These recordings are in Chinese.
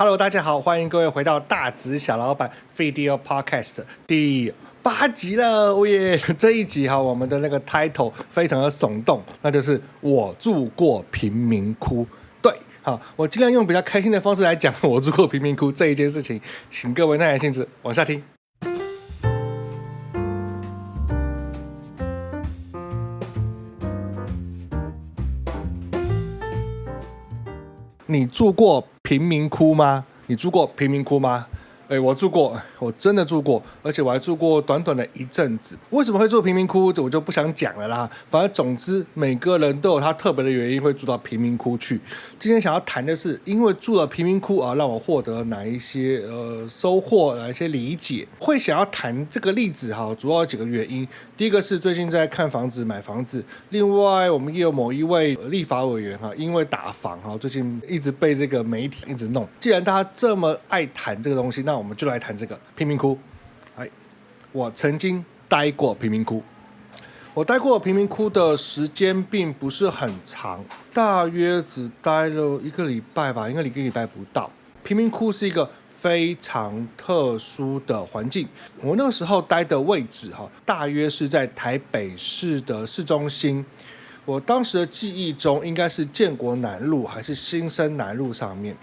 Hello， 大家好，欢迎各位回到大直小老板 Video Podcast 第8集了，哦耶！这一集哈，我们的那个 title 非常的耸动，那就是我住过贫民窟。对，好，我尽量用比较开心的方式来讲我住过贫民窟这一件事情，请各位耐着性子往下听。你住过贫民窟吗？你住过贫民窟吗？我住过，我真的住过，而且我还住过短短的一阵子。为什么会住贫民窟？我就不想讲了啦。反正总之，每个人都有他特别的原因会住到贫民窟去。今天想要谈的是，因为住了贫民窟啊，让我获得哪一些收获，哪一些理解。会想要谈这个例子哈，主要有几个原因。第一个是最近在看房子、买房子。另外，我们也有某一位立法委员哈，因为打房哈，最近一直被这个媒体一直弄。既然大家这么爱谈这个东西，那我们就来谈这个贫民窟。我曾经待过贫民窟，我待过贫民窟的时间并不是很长，大约只待了1个礼拜吧，应该1个礼拜不到。贫民窟是一个非常特殊的环境，我那个时候待的位置大约是在台北市的市中心。我当时的记忆中应该是建国南路还是新生南路上面。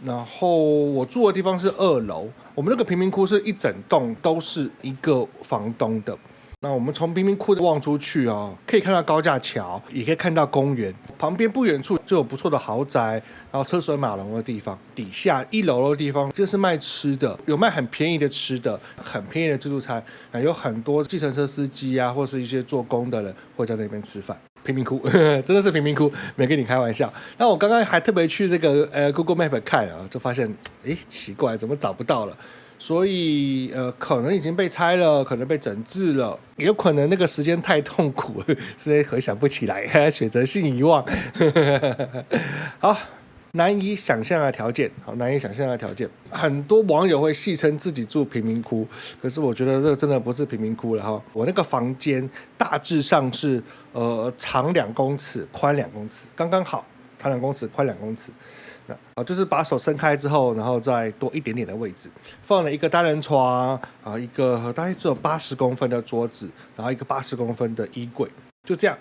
然后我住的地方是2楼，我们那个贫民窟是一整栋都是一个房东的。那我们从贫民窟望出去可以看到高架桥，也可以看到公园，旁边不远处就有不错的豪宅，然后车水马龙的地方。底下1楼的地方就是卖吃的，有卖很便宜的吃的，很便宜的自助餐，有很多计程车司机或是一些做工的人会在那边吃饭。贫民窟真的是贫民窟，没跟你开玩笑。那我刚刚还特别去这个Google Map 看就发现奇怪，怎么找不到了？所以可能已经被拆了，可能被整治了，也有可能那个时间太痛苦，所以回想不起来，选择性遗忘。好，难以想象的条件，很多网友会戏称自己住贫民窟，可是我觉得这真的不是贫民窟了我那个房间大致上是长2公尺，宽2公尺，刚刚好，长2公尺，宽2公尺。就是把手伸开之后，然后再多一点点的位置，放了一个单人床一个大概只有80公分的桌子，然后一个80公分的衣柜，就这样。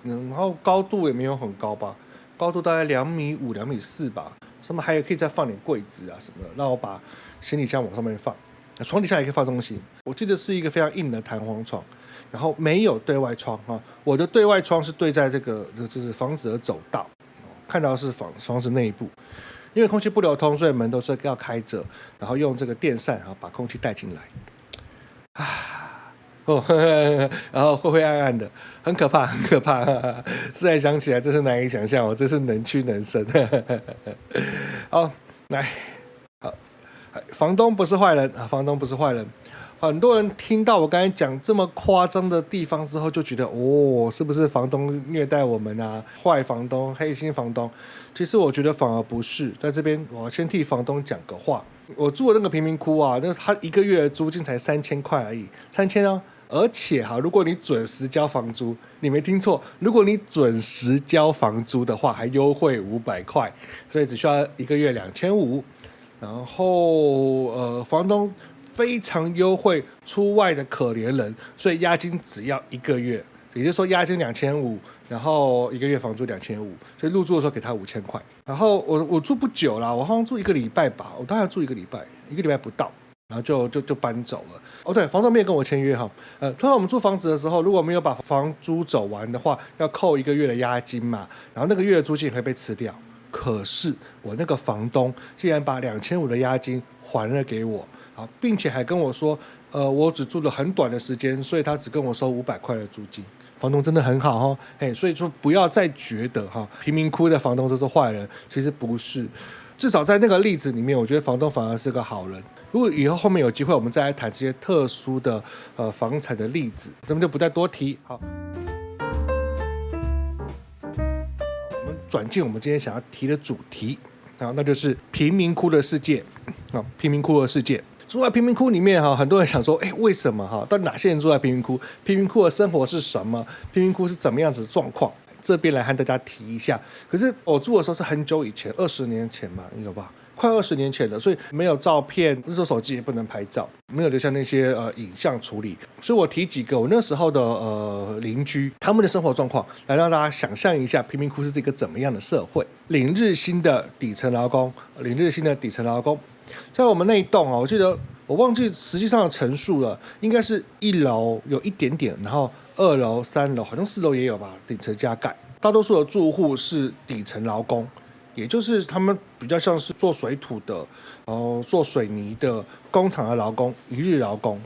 然后高度也没有很高吧，高度大概2.5米、2.4米吧。上面还可以再放点柜子什么的，让我把行李箱往上面放。床底下也可以放东西。我记得是一个非常硬的弹簧床，然后没有对外窗我的对外窗是对在这就是房子的走道。看到是房子内部，因为空气不流通，所以门都是要开着，然后用这个电扇把空气带进来。然后灰暗暗的，很可怕，很可怕。现在想起来真是难以想象，我真是能屈能伸。好，来，好，房东不是坏人房东不是坏人。很多人听到我刚才讲这么夸张的地方之后，就觉得是不是房东虐待我们坏房东、黑心房东？其实我觉得反而不是。在这边，我先替房东讲个话。我住的那个贫民窟那他1个月的租金才3000块而已，3000而且如果你准时交房租，你没听错，如果你准时交房租的话，还优惠500块，所以只需要1个月2500。然后房东非常优惠，出外的可怜人，所以押金只要1个月，也就是说押金2500，然后1个月房租2500，所以入住的时候给他5000块。然后我住不久啦，我好像住1个礼拜吧，我大概住1个礼拜，1个礼拜不到，然后就搬走了。对，房东没有跟我签约通常我们租房子的时候，如果没有把房租走完的话，要扣1个月的押金嘛，然后那个月的租金也会被吃掉。可是我那个房东竟然把2500的押金还了给我，并且还跟我说，我只住了很短的时间，所以他只跟我收500块的租金。房东真的很好所以说不要再觉得贫民窟的房东都是坏人，其实不是。至少在那个例子里面，我觉得房东反而是个好人。如果以后后面有机会，我们再来谈这些特殊的房产的例子，咱们就不再多提。好，我们转进我们今天想要提的主题，那就是贫民窟的世界。贫民窟的世界，住在贫民窟里面很多人想说，为什么到底哪些人住在贫民窟？贫民窟的生活是什么？贫民窟是怎么样子的状况？这边来和大家提一下。可是我住的时候是很久以前，20年前吧，有吧？快20年前了，所以没有照片，那时候手机也不能拍照，没有留下那些影像处理。所以我提几个我那时候的邻居他们的生活状况，来让大家想象一下贫民窟是一个怎么样的社会。领日薪的底层劳工，在我们那一栋我记得我忘记实际上的层数了，应该是1楼有一点点，然后2楼、3楼，好像4楼也有吧，顶层加盖。大多数的住户是底层劳工，也就是他们比较像是做水土的，做水泥的工厂的劳工，一日劳工，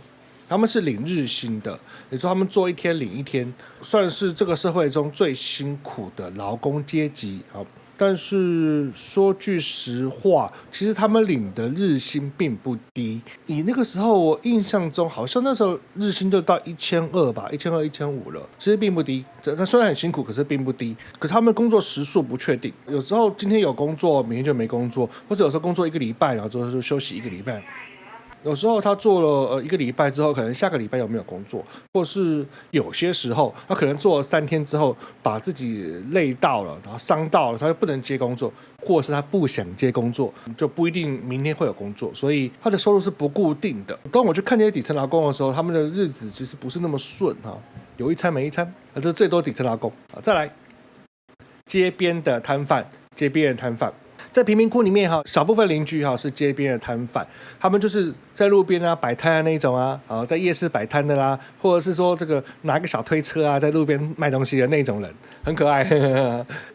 他们是领日薪的，也就是他们做一天领一天，算是这个社会中最辛苦的劳工阶级。但是说句实话，其实他们领的日薪并不低。以那个时候我印象中，好像那时候日薪就到1200吧，1200、1500了，其实并不低。他虽然很辛苦，可是并不低。可他们工作时数不确定，有时候今天有工作，明天就没工作，或者有时候工作1个礼拜，然后之后就休息1个礼拜。有时候他做了1个礼拜之后，可能下个礼拜有没有工作，或是有些时候他可能做了3天之后，把自己累到了，然后伤到了，他就不能接工作，或是他不想接工作，就不一定明天会有工作，所以他的收入是不固定的。当我去看这些底层劳工的时候，他们的日子其实不是那么顺有一餐没一餐，这是最多底层劳工。再来，街边的摊贩，在贫民窟里面少部分邻居是街边的摊贩，他们就是在路边摆摊的那一种在夜市摆摊的啦，或者是说这个拿个小推车在路边卖东西的那种人，很可爱。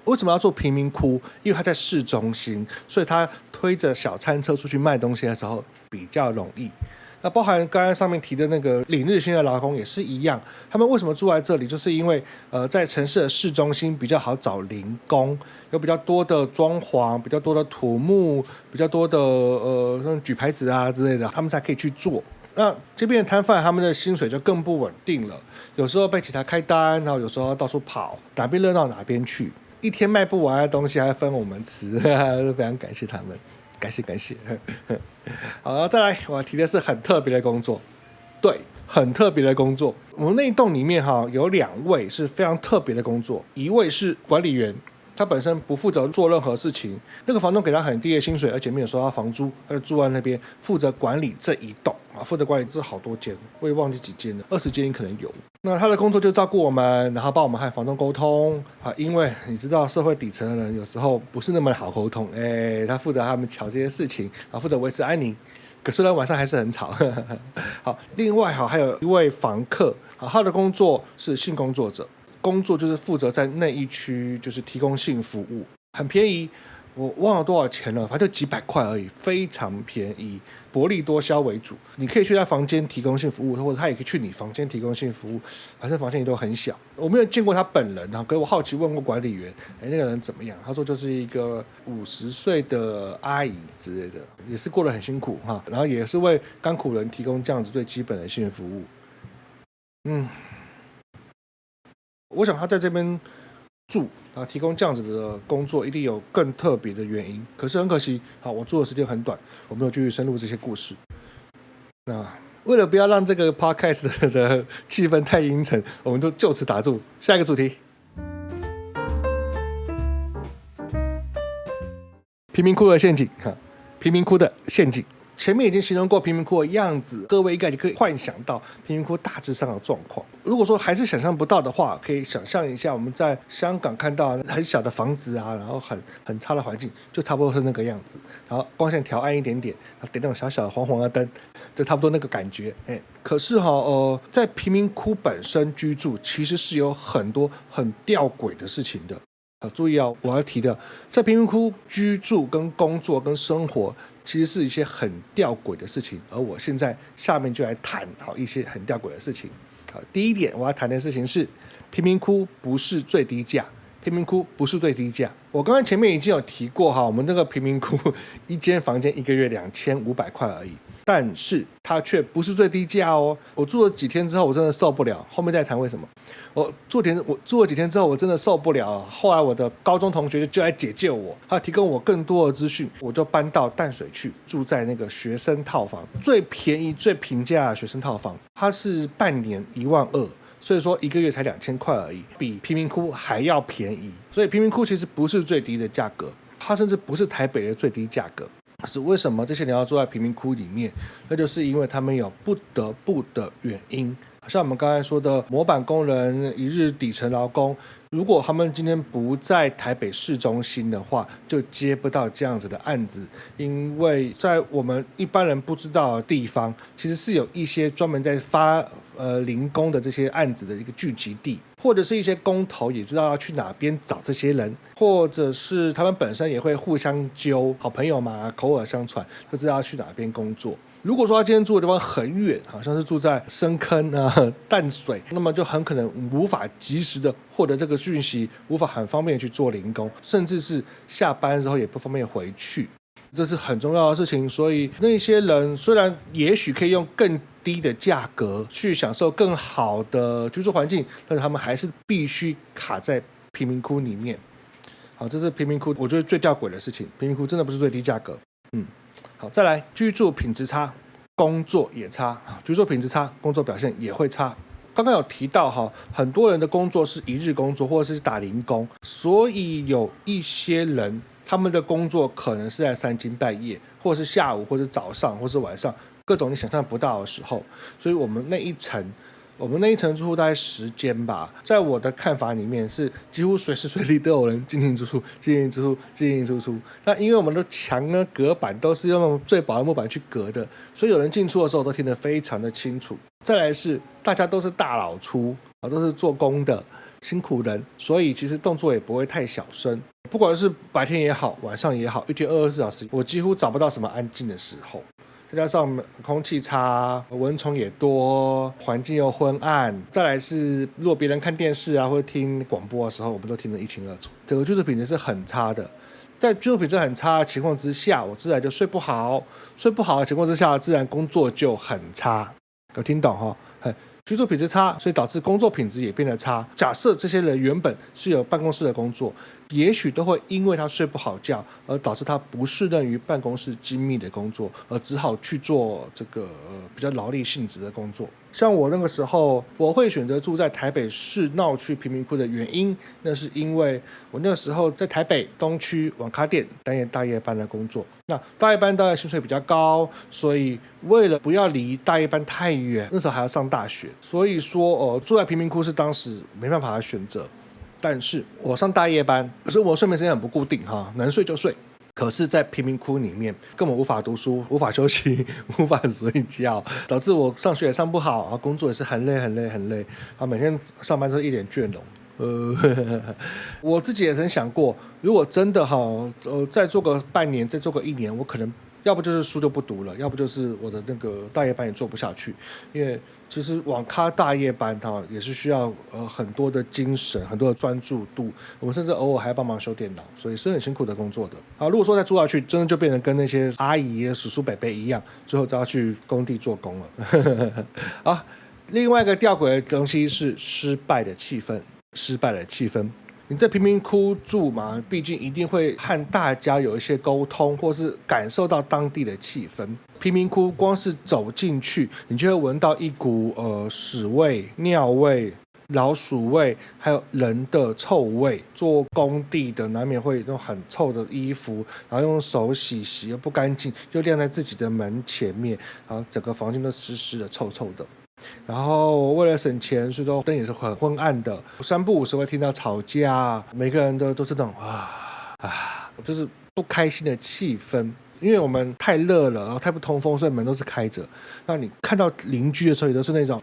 为什么要做贫民窟？因为他在市中心，所以他推着小餐车出去卖东西的时候比较容易。那包含刚才上面提的那个领日薪的劳工也是一样，他们为什么住在这里？就是因为在城市的市中心比较好找零工，有比较多的装潢，比较多的土木，比较多的像举牌子之类的，他们才可以去做。那这边的摊贩他们的薪水就更不稳定了，有时候被其他开单，然后有时候到处跑，哪边热闹哪边去，一天卖不完的东西还分我们吃，非常感谢他们。感谢。好，再来我提的是很特别的工作。对，很特别的工作。我们那一栋里面有2位是非常特别的工作，一位是管理员，他本身不负责做任何事情，那个房东给他很低的薪水，而且没有收到房租，他就住在那边负责管理这一栋负责管理这好多间，我也忘记几间了，20间可能有。那他的工作就照顾我们，然后帮我们和房东沟通因为你知道社会底层的人有时候不是那么好沟通，他负责他们瞧这些事情，负责维持安宁。可虽然晚上还是很吵。好，另外还有一位房客，他的工作是性工作者，工作就是负责在那一区就是提供性服务，很便宜，我忘了多少钱了，反正就几百块而已，非常便宜，薄利多销为主。你可以去他房间提供性服务，或者他也可以去你房间提供性服务，反正房间也都很小。我没有见过他本人，可是我好奇问过管理员，那个人怎么样？他说就是一个50岁的阿姨之类的，也是过得很辛苦然后也是为甘苦人提供这样子最基本的性服务。我想他在这边住提供这样子的工作一定有更特别的原因，可是很可惜我住的时间很短，我没有继续深入这些故事。那为了不要让这个 podcast 的气氛太阴沉，我们就此打住，下一个主题。贫民窟的陷阱前面已经形容过贫民窟的样子，各位应该就可以幻想到贫民窟大致上的状况。如果说还是想象不到的话，可以想象一下我们在香港看到很小的房子然后很差的环境，就差不多是那个样子。然后光线调暗一点点，然后点那种小小的黄黄的灯，就差不多那个感觉。可是在贫民窟本身居住，其实是有很多很吊诡的事情的。注意我要提的，在贫民窟居住、跟工作、跟生活，其实是一些很吊诡的事情。而我现在下面就来谈一些很吊诡的事情。第一点我要谈的事情是，贫民窟不是最低价。我刚才前面已经有提过我们这个贫民窟一间房间1个月2500块而已，但是它却不是最低价我住了几天之后，我真的受不了，后面再谈为什么。我住了几天之后，我真的受不了。后来我的高中同学就来解救我，他提供我更多的资讯，我就搬到淡水去，住在那个学生套房，最便宜最平价的学生套房，它是半年12000，所以说1个月才2000块而已，比贫民窟还要便宜。所以贫民窟其实不是最低的价格，它甚至不是台北的最低价格。可是为什么这些人要住在贫民窟里面？那就是因为他们有不得不的原因。像我们刚才说的模板工人、一日底层劳工，如果他们今天不在台北市中心的话，就接不到这样子的案子。因为在我们一般人不知道的地方，其实是有一些专门在发零工的这些案子的一个聚集地，或者是一些工头也知道要去哪边找这些人，或者是他们本身也会互相揪，好朋友嘛，口耳相传，就知道要去哪边工作。如果说他今天住的地方很远，好像是住在深坑啊、淡水，那么就很可能无法及时的获得这个讯息，无法很方便去做零工，甚至是下班之后也不方便回去，这是很重要的事情。所以那些人虽然也许可以用更低的价格去享受更好的居住环境，但是他们还是必须卡在贫民窟里面。好，这是贫民窟我觉得最吊诡的事情，贫民窟真的不是最低价格。好，再来，居住品质差，工作也差。居住品质差，工作表现也会差。刚刚有提到很多人的工作是一日工作或者是打零工，所以有一些人他们的工作可能是在三更半夜，或者是下午，或者是早上，或者是晚上，各种你想象不到的时候。所以我们那一层住户大概10间吧，在我的看法里面是几乎随时随地都有人进进出出，进进出出，进进出出。那因为我们的墙呢隔板都是用最薄的木板去隔的，所以有人进出的时候都听得非常的清楚。再来是大家都是大老粗，都是做工的辛苦人，所以其实动作也不会太小声。不管是白天也好，晚上也好，一天24小时，我几乎找不到什么安静的时候。再加上空气差，蚊虫也多，环境又昏暗。再来是，如果别人看电视啊或者听广播的时候，我们都听得一清二楚。整个居住品质是很差的。在居住品质很差的情况之下，我自然就睡不好。睡不好的情况之下，自然工作就很差。有听懂哈？居住品质差，所以导致工作品质也变得差。假设这些人原本是有办公室的工作，也许都会因为他睡不好觉，而导致他不适任于办公室精密的工作，而只好去做这个比较劳力性质的工作。像我那个时候，我会选择住在台北市闹区贫民窟的原因，那是因为我那个时候在台北东区网咖店担任大夜班的工作。那大夜班当然薪水比较高，所以为了不要离大夜班太远，那时候还要上大学，所以说住在贫民窟是当时没办法的选择。但是我上大夜班，可是我睡眠时间很不固定能睡就睡。可是，在贫民窟里面，根本无法读书，无法休息，无法睡觉，导致我上学也上不好，工作也是很累，每天上班都一脸倦容。我自己也曾想过，如果真的再做个半年，再做个1年，我可能要不就是书就不读了，要不就是我的那个大夜班也做不下去，因为其实网咖大夜班也是需要很多的精神，很多的专注度，我们甚至偶尔还要帮忙修电脑，所以是很辛苦的工作的。如果说再住下去，真的就变成跟那些阿姨、叔叔、伯伯一样，最后都要去工地做工了。另外一个吊诡的东西是失败的气氛。你在贫民窟住嘛，毕竟一定会和大家有一些沟通，或是感受到当地的气氛。贫民窟光是走进去，你就会闻到一股屎味、尿味、老鼠味，还有人的臭味。做工地的难免会用很臭的衣服，然后用手洗又不干净，就晾在自己的门前面，然后整个房间都湿湿的、臭臭的。然后为了省钱，所以说灯也是很昏暗的，3不5时会听到吵架，每个人都是那种就是不开心的气氛。因为我们太热了，然后太不通风，所以门都是开着。那你看到邻居的时候，也都是那种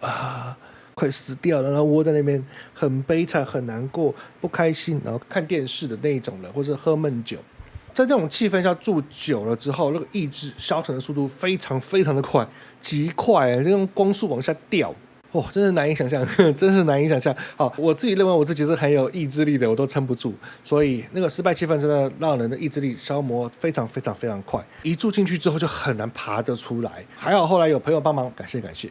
快死掉了，然后窝在那边很悲惨、很难过、不开心，然后看电视的那一种人，或者喝闷酒。在这种气氛下住久了之后，那个意志消沉的速度非常非常的快，极快，这种光速往下掉，真是难以想象，真是难以想象。好，我自己认为我自己是很有意志力的，我都撑不住，所以那个失败气氛真的让人的意志力消磨非常非常非常快，一住进去之后就很难爬得出来。还好后来有朋友帮忙，感谢感谢。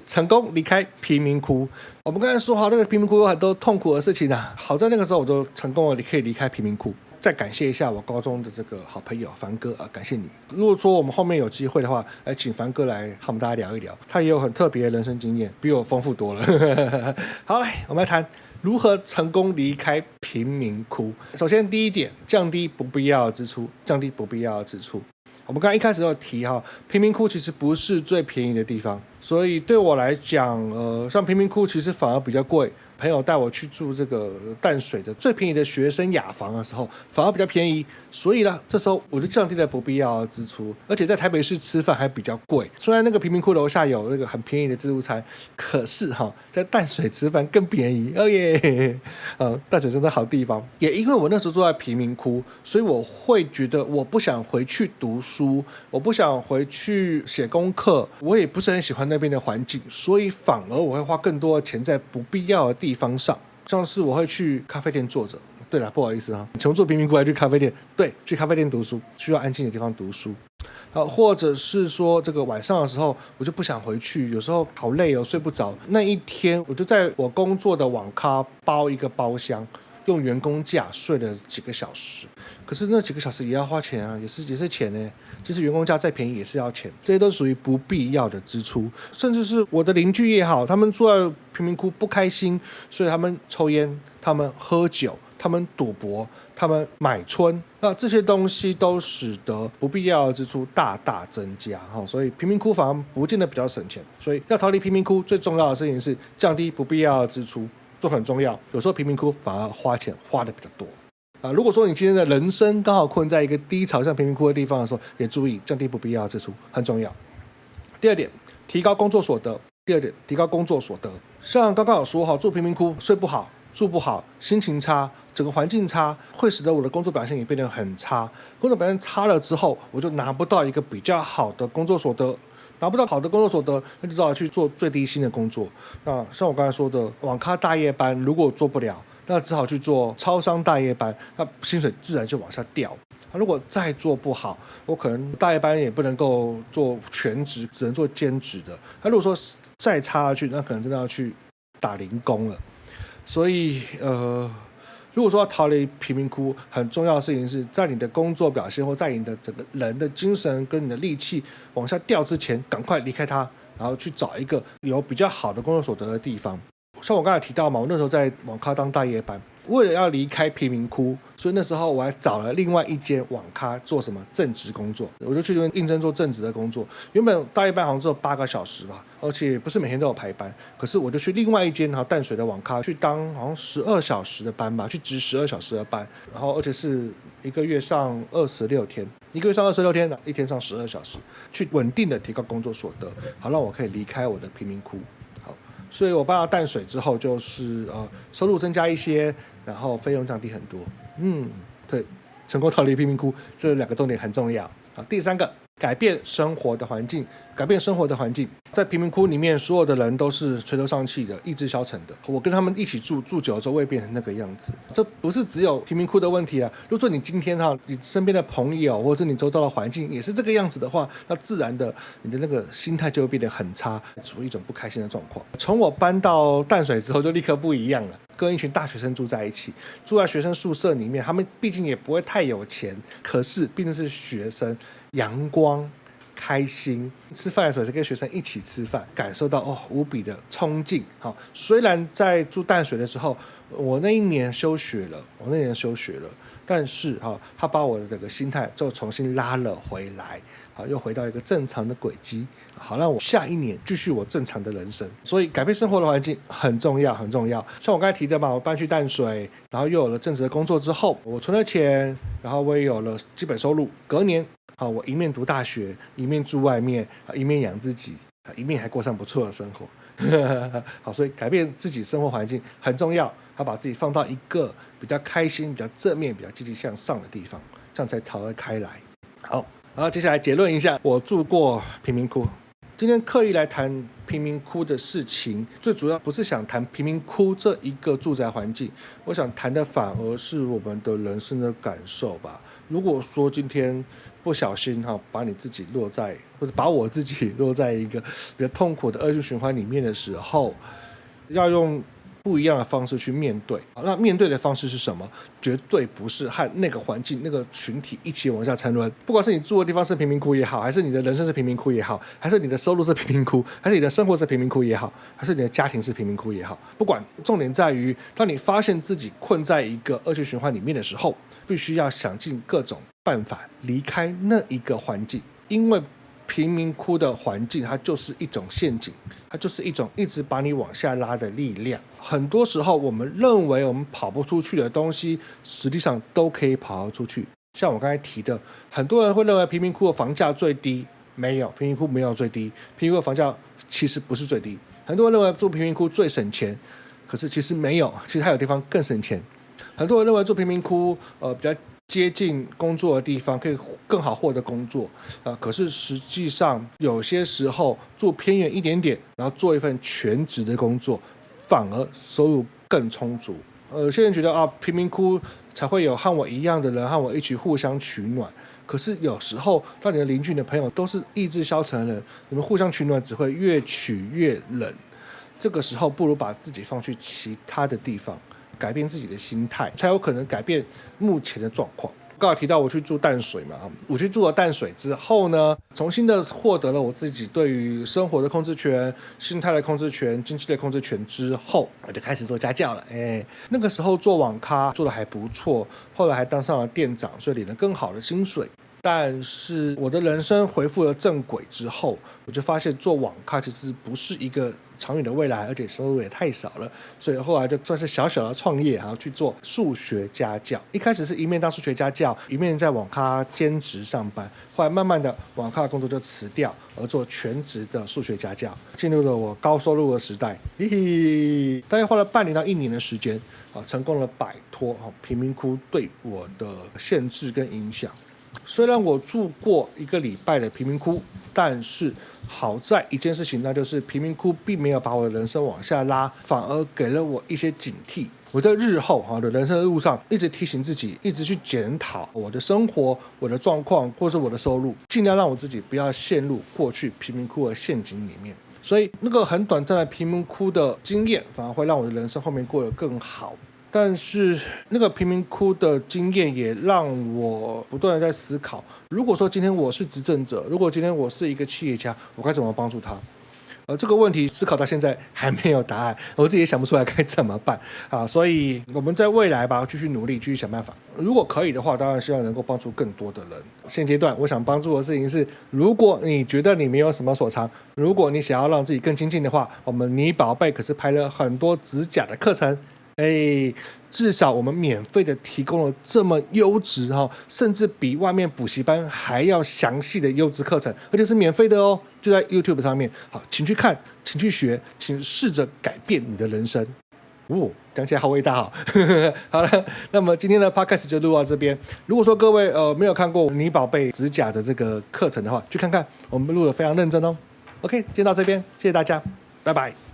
成功离开贫民窟。我们刚才说这个贫民窟有很多痛苦的事情好在那个时候我就成功了，可以离开贫民窟。再感谢一下我高中的这个好朋友凡哥感谢你。如果说我们后面有机会的话，请凡哥来和我们大家聊一聊，他也有很特别的人生经验，比我丰富多了。好，来我们来谈如何成功离开贫民窟？首先第一点，降低不必要的支出，降低不必要的支出。我们刚刚一开始有提哈，贫民窟其实不是最便宜的地方，所以对我来讲，像贫民窟其实反而比较贵。朋友带我去住这个淡水的最便宜的学生雅房的时候，反而比较便宜，所以呢，这时候我就降低了不必要的支出，而且在台北市吃饭还比较贵。虽然那个贫民窟楼下有那个很便宜的自助餐，可是在淡水吃饭更便宜，哦耶！淡水真的好地方。也因为我那时候住在贫民窟，所以我会觉得我不想回去读书，我不想回去写功课，我也不是很喜欢那边的环境，所以反而我会花更多的钱在不必要的地方上，像是我会去咖啡店坐着。对了，不好意思穷住贫民窟还去咖啡店，对，去咖啡店读书，需要安静的地方读书。或者是说这个晚上的时候我就不想回去，有时候好累睡不着，那一天我就在我工作的网咖包一个包厢，用员工价睡了几个小时，可是那几个小时也要花钱也是钱呢。其实员工价再便宜也是要钱，这些都属于不必要的支出。甚至是我的邻居也好，他们住在贫民窟不开心，所以他们抽烟，他们喝酒，他们赌博，他们买春，那这些东西都使得不必要的支出大大增加所以贫民窟反而不见得比较省钱。所以要逃离贫民窟最重要的事情是降低不必要的支出，这很重要。有时候贫民窟反而花钱花的比较多如果说你今天的人生刚好困在一个低潮像贫民窟的地方的时候，也注意降低不必要的支出，很重要。第二点，提高工作所得。像刚刚有说住贫民窟睡不好，住不好，心情差，整个环境差，会使得我的工作表现也变得很差。工作表现差了之后，我就拿不到一个比较好的工作所得，拿不到好的工作所得，那就只好去做最低薪的工作。那像我刚才说的，网咖大夜班如果做不了，那只好去做超商大夜班，那薪水自然就往下掉。如果再做不好，我可能大夜班也不能够做全职，只能做兼职的。那如果说再差下去，那可能真的要去打零工了。所以如果说要逃离贫民窟，很重要的事情是在你的工作表现或在你的整个人的精神跟你的力气往下掉之前，赶快离开它，然后去找一个有比较好的工作所得的地方。像我刚才提到嘛，我那时候在网咖当大夜班，为了要离开贫民窟，所以那时候我还找了另外一间网咖做什么正职工作，我就去那边应征做正职的工作。原本大夜班好像只有8个小时吧，而且不是每天都有排班，可是我就去另外一间淡水的网咖去当好像12小时的班吧，去值12小时的班，然后而且是一个月上26天，一天上12小时，去稳定的提高工作所得，好让我可以离开我的贫民窟。所以我搬到淡水之后，就是收入增加一些，然后费用降低很多。对，成功逃离贫民窟，这2个重点很重要。好，第3个，改变生活的环境。在贫民窟里面，所有的人都是垂头丧气的，意志消沉的。我跟他们一起住久了之后，我也变成那个样子。这不是只有贫民窟的问题如果说你今天你身边的朋友或者你周遭的环境也是这个样子的话，那自然的你的那个心态就会变得很差，处于一种不开心的状况。从我搬到淡水之后，就立刻不一样了。跟一群大学生住在一起，住在学生宿舍里面，他们毕竟也不会太有钱，可是毕竟是学生，阳光开心，吃饭的时候是跟学生一起吃饭，感受到无比的冲劲。虽然在住淡水的时候，我那一年休学了，但是他把我的这个心态就重新拉了回来，又回到一个正常的轨迹，好让我下一年继续我正常的人生。所以改变生活的环境很重要，很重要。像我刚才提的嘛，我搬去淡水，然后又有了正职的工作之后，我存了钱，然后我也有了基本收入。隔年我一面读大学，一面住外面，一面养自己，一面还过上不错的生活。好，所以改变自己生活环境很重要，把自己放到一个比较开心、比较正面、比较积极向上的地方，这样才逃得开来。好，然后接下来结论一下，我住过贫民窟。今天刻意来谈贫民窟的事情，最主要不是想谈贫民窟这一个住宅环境，我想谈的反而是我们的人生的感受吧。如果说今天不小心把你自己落在，或者把我自己落在一个比较痛苦的恶性循环里面的时候，要用不一样的方式去面对。那面对的方式是什么？绝对不是和那个环境、那个群体一起往下沉沦。不管是你住的地方是贫民窟也好，还是你的人生是贫民窟也好，还是你的收入是贫民窟，还是你的生活是贫民窟也好，还是你的家庭是贫民窟也好，不管，重点在于，当你发现自己困在一个恶性循环里面的时候，必须要想尽各种办法离开那一个环境，因为贫民窟的环境它就是一种陷阱，它就是一种一直把你往下拉的力量。很多时候我们认为我们跑不出去的东西，实际上都可以跑得出去。像我刚才提的，很多人会认为贫民窟的房价最低，没有，贫民窟没有最低，贫民窟的房价其实不是最低。很多人认为住贫民窟最省钱，可是其实没有，其实还有地方更省钱。很多人认为住贫民窟比较接近工作的地方可以更好获得工作，可是实际上有些时候住偏远一点点，然后做一份全职的工作，反而收入更充足。有些人觉得贫民窟才会有和我一样的人和我一起互相取暖，可是有时候当你的邻居、你的朋友都是意志消沉的人，你们互相取暖只会越取越冷。这个时候不如把自己放去其他的地方，改变自己的心态，才有可能改变目前的状况。刚好提到我去住淡水嘛，我去住了淡水之后呢，重新的获得了我自己对于生活的控制权、心态的控制权、经济的控制权之后，我就开始做家教了。那个时候做网咖做的还不错，后来还当上了店长，所以领了更好的薪水。但是我的人生恢复了正轨之后，我就发现做网咖其实不是一个长远的未来，而且收入也太少了，所以后来就算是小小的创业，然后去做数学家教。一开始是一面当数学家教，一面在网咖兼职上班，后来慢慢的网咖的工作就辞掉，而做全职的数学家教，进入了我高收入的时代。大概花了半年到1年的时间，成功的摆脱贫民窟对我的限制跟影响。虽然我住过1个礼拜的贫民窟，但是好在一件事情，那就是贫民窟并没有把我的人生往下拉，反而给了我一些警惕。我在日后的人生的路上，一直提醒自己，一直去检讨我的生活、我的状况，或是我的收入，尽量让我自己不要陷入过去贫民窟的陷阱里面。所以那个很短暂的贫民窟的经验，反而会让我的人生后面过得更好。但是那个贫民窟的经验也让我不断的在思考，如果说今天我是执政者，如果今天我是一个企业家，我该怎么帮助他？这个问题思考到现在还没有答案，我自己也想不出来该怎么办所以我们在未来继续努力，继续想办法。如果可以的话，当然希望能够帮助更多的人。现阶段我想帮助的事情是，如果你觉得你没有什么所长，如果你想要让自己更精进的话，我们你宝贝可是拍了很多指甲的课程。至少我们免费的提供了这么优质甚至比外面补习班还要详细的优质课程，而且是免费的哦，就在 YouTube 上面。好，请去看，请去学，请试着改变你的人生。讲起来好伟大好了，那么今天的 Podcast 就录到这边。如果说各位没有看过你宝贝指甲的这个课程的话，去看看，我们录得非常认真哦。OK，今天到这边，谢谢大家，拜拜。